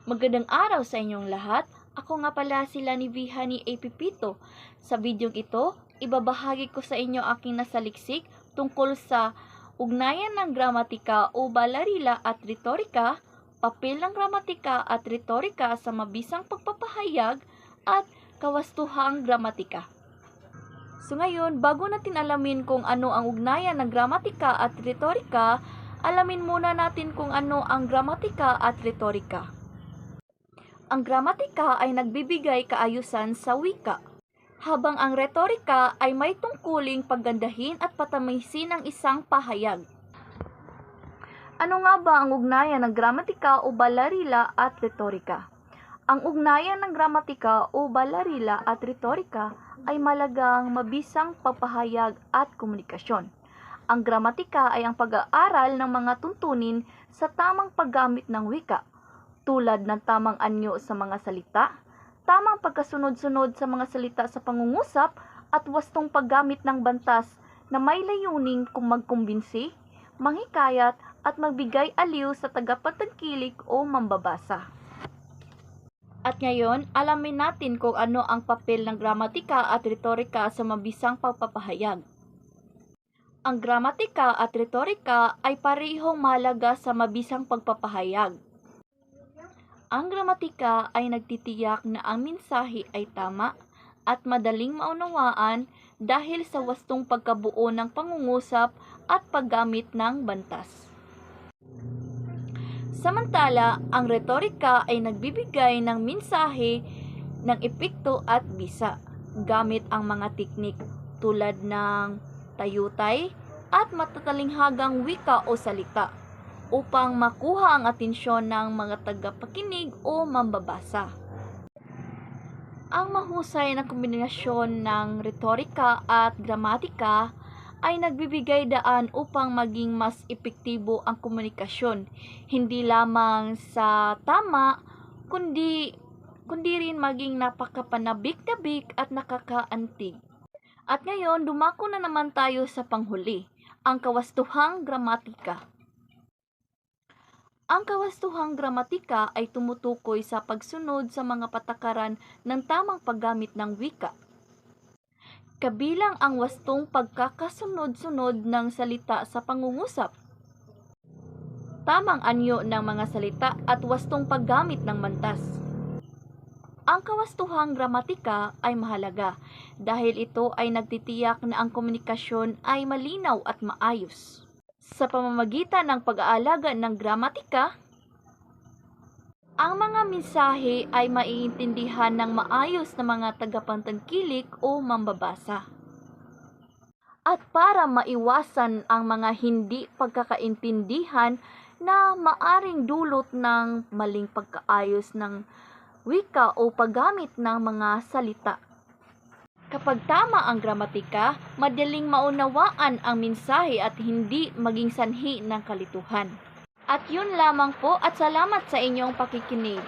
Magandang araw sa inyong lahat. Ako nga pala si Lani Viha ni AP Pito. Sa videong ito, ibabahagi ko sa inyo aking nasaliksik tungkol sa ugnayan ng gramatika o balarila at retorika, papel ng gramatika at retorika sa mabisang pagpapahayag at kawastuhang gramatika. So ngayon, bago natin alamin kung ano ang ugnayan ng gramatika at retorika, alamin muna natin kung ano ang gramatika at retorika. Ang gramatika ay nagbibigay kaayusan sa wika, habang ang retorika ay may tungkuling paggandahin at patamisin ang isang pahayag. Ano nga ba ang ugnayan ng gramatika o balarila at retorika? Ang ugnayan ng gramatika o balarila at retorika ay malagang mabisang pagpahayag at komunikasyon. Ang gramatika ay ang pag-aaral ng mga tuntunin sa tamang paggamit ng wika, tulad ng tamang anyo sa mga salita, tamang pagkasunod-sunod sa mga salita sa pangungusap, at wastong paggamit ng bantas na may layuning kung magkumbinsi, manghikayat, at magbigay aliw sa tagapagtangkilik o mambabasa. At ngayon, alamin natin kung ano ang papel ng gramatika at retorika sa mabisang pagpapahayag. Ang gramatika at retorika ay parehong mahalaga sa mabisang pagpapahayag. Ang gramatika ay nagtitiyak na ang mensahe ay tama at madaling maunawaan dahil sa wastong pagkabuo ng pangungusap at paggamit ng bantas. Samantala, ang retorika ay nagbibigay ng mensahe ng epekto at bisa gamit ang mga teknik tulad ng tayutay at matatalinghagang wika o salita upang makuha ang atensyon ng mga tagapakinig o mambabasa. Ang mahusay na kombinasyon ng retorika at gramatika ay nagbibigay daan upang maging mas epektibo ang komunikasyon, hindi lamang sa tama, kundi rin maging napakapanabik-tabik at nakakaantig. At ngayon, dumako na naman tayo sa panghuli, ang kawastuhang gramatika. Ang kawastuhang gramatika ay tumutukoy sa pagsunod sa mga patakaran ng tamang paggamit ng wika. Kabilang ang wastong pagkakasunod-sunod ng salita sa pangungusap, tamang anyo ng mga salita at wastong paggamit ng bantas. Ang kawastuhang gramatika ay mahalaga dahil ito ay nagtitiyak na ang komunikasyon ay malinaw at maayos. Sa pamamagitan ng pag-aalaga ng gramatika, ang mga mensahe ay maiintindihan ng maayos ng mga tagapagtangkilik o mambabasa. At para maiwasan ang mga hindi pagkakaintindihan na maaring dulot ng maling pagkaayos ng wika o paggamit ng mga salita. Kapag tama ang gramatika, madaling maunawaan ang mensahe at hindi maging sanhi ng kalituhan. At yun lamang po at salamat sa inyong pakikinig.